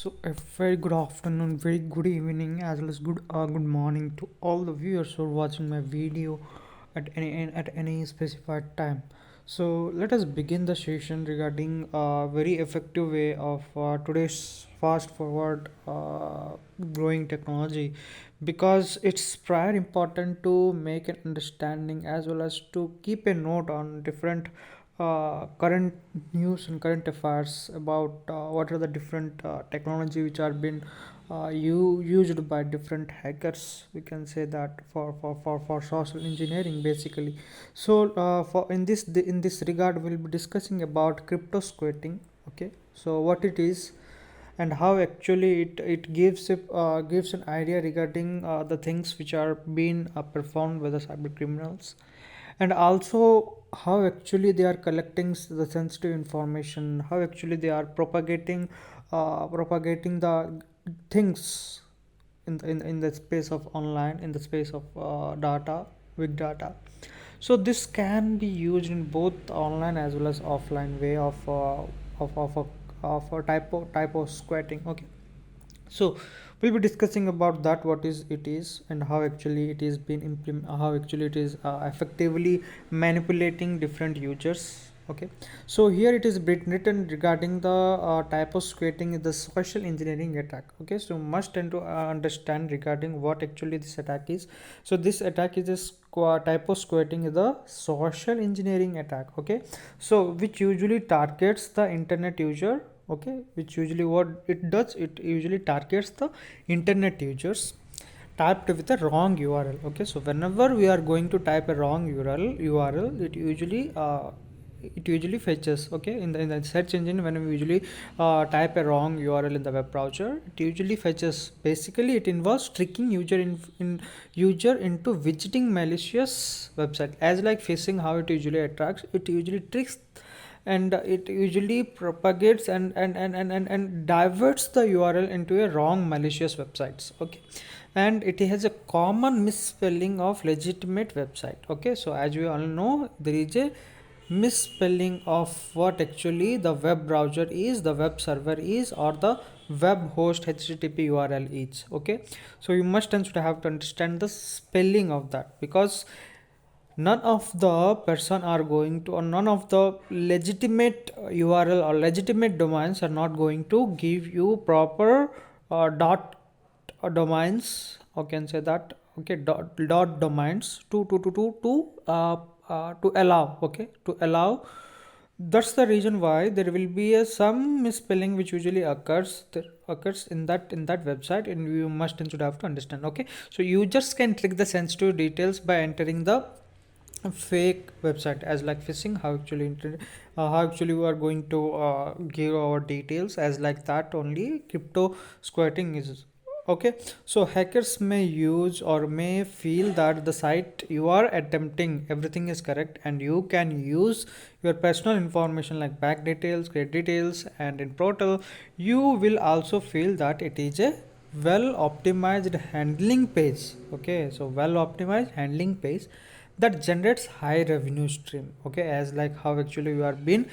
So a very good afternoon, very good evening, as well as good morning to all the viewers who are watching my video at any specified time. So let us begin the session regarding a very effective way of today's fast forward growing technology, because it's prior important to make an understanding as well as to keep a note on different current news and current affairs about what are the different technology which are being used by different hackers, we can say that, for social engineering basically. So for in this regard we'll be discussing about crypto squatting. Okay, so what it is and how actually it gives an idea regarding the things which are being performed by the cyber criminals, and also how actually they are collecting the sensitive information, how actually they are propagating the things in the space of online, in the space of data, big data. So this can be used in both online as well as offline way of a typo squatting. Okay, so we'll be discussing about that, what is it is and how actually it is being how actually it is effectively manipulating different users. Okay, so here it is written regarding the typosquatting is the social engineering attack. Okay, so must tend to understand regarding what actually this attack is. So this attack is a typosquatting is the social engineering attack. Okay, so which usually targets the internet user. Okay, which usually what it does, it usually targets the internet users typed with a wrong URL. Okay, so whenever we are going to type a wrong URL, it usually fetches. Okay, in the search engine, when we usually type a wrong URL in the web browser, it usually fetches. Basically it involves tricking user into visiting malicious website, as like phishing. How it usually attracts, it usually tricks, and it usually propagates and diverts the URL into a wrong malicious websites. Okay, and it has a common misspelling of legitimate website. Okay, so as we all know, there is a misspelling of what actually the web browser is, the web server is, or the web host HTTP URL is. Okay, so you must and should have to understand the spelling of that, because none of the person are going to, or none of the legitimate URL or legitimate domains are not going to give you proper dot domains, or can say that. Okay, dot domains to allow. Okay, to allow. That's the reason why there will be some misspelling which usually occurs in that website, and you must and should have to understand. Okay, so users can trick the sensitive details by entering the fake website, as like phishing. How actually we are going to give our details, as like that only crypto squatting is. Okay, so hackers may use or may feel that the site you are attempting everything is correct, and you can use your personal information like bank details, credit details, and in portal you will also feel that it is a well optimized handling page. Okay, so well optimized handling page that generates high revenue stream. Okay, as like how actually we are been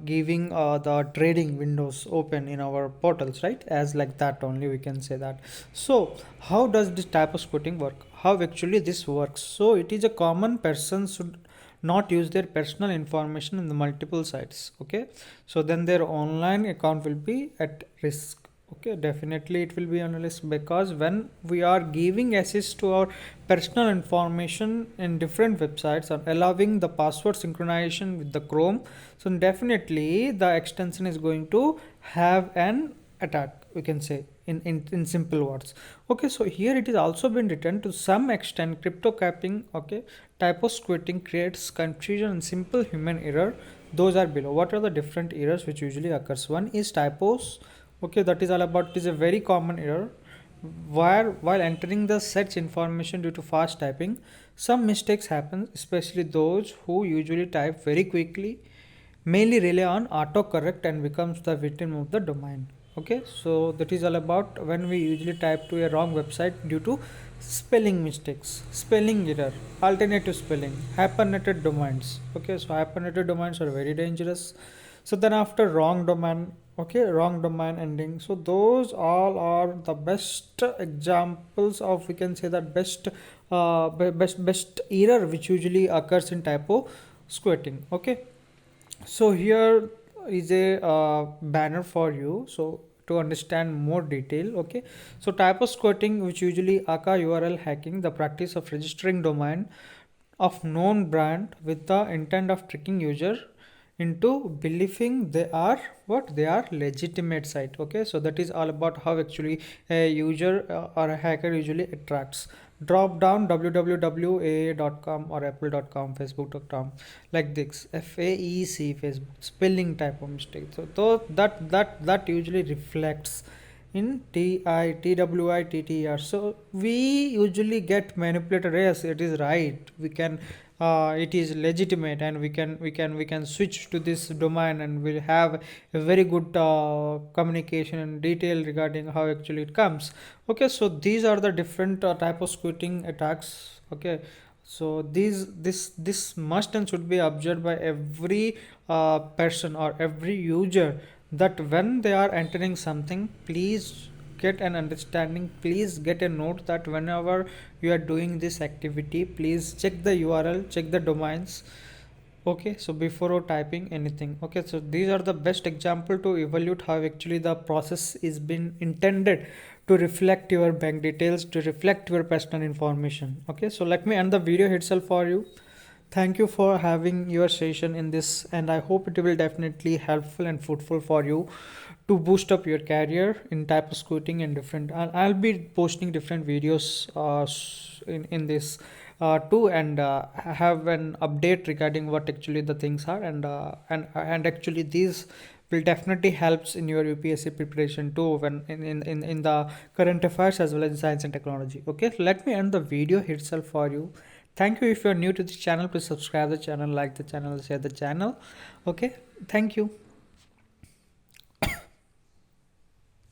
giving the trading windows open in our portals, right? As like that only we can say that. So how does this type of squatting work, how actually this works? So it is a common person should not use their personal information in the multiple sites. Okay, so then their online account will be at risk. Okay, definitely it will be on a list, because when we are giving access to our personal information in different websites or allowing the password synchronization with the Chrome, so definitely the extension is going to have an attack, we can say, in simple words. Okay, so here it is also been written to some extent crypto capping. Okay, typo squatting creates confusion and simple human error. Those are below. What are the different errors which usually occurs? One is typos. Okay, that is all about, it is a very common error where while entering the search information due to fast typing, some mistakes happen, especially those who usually type very quickly mainly rely on autocorrect and becomes the victim of the domain. Okay, so that is all about when we usually type to a wrong website due to spelling mistakes, spelling error, alternative spelling, hyperneted domains. Okay, so hyperneted domains are very dangerous. So then after wrong domain, Okay, wrong domain ending. So those all are the best examples of, we can say that, best error which usually occurs in typo squatting. Okay, so here is a banner for you, so to understand more detail. Okay, so typo squatting, which usually aka URL hacking, the practice of registering domain of known brand with the intent of tricking user into believing they are what they are legitimate site. Okay, so that is all about how actually a user or a hacker usually attracts. Drop down www.aa.com or apple.com, facebook.com, like this, FAEC, Facebook, spelling type of mistake. So that usually reflects in TITWITTR. So we usually get manipulated. Yes, it is right. We can, it is legitimate, and we can switch to this domain, and we'll have a very good communication and detail regarding how actually it comes. Okay, so these are the different type of squatting attacks. Okay, so this must and should be observed by every person or every user, that when they are entering something, please get an understanding, please get a note that whenever you are doing this activity, please check the URL, check the domains. Okay, so before typing anything. Okay, so these are the best example to evaluate how actually the process is been intended to reflect your bank details, to reflect your personal information. Okay, so let me end the video itself for you. Thank you for having your session in this, and I hope it will definitely helpful and fruitful for you to boost up your career in type of scouting and different. I'll be posting different videos in this too, and have an update regarding what actually the things are, and actually these will definitely helps in your UPSC preparation too, when in the current affairs as well as science and technology. Okay, so let me end the video itself for you. Thank you. If you're new to this channel, please subscribe the channel, like the channel, share the channel. Okay, thank you.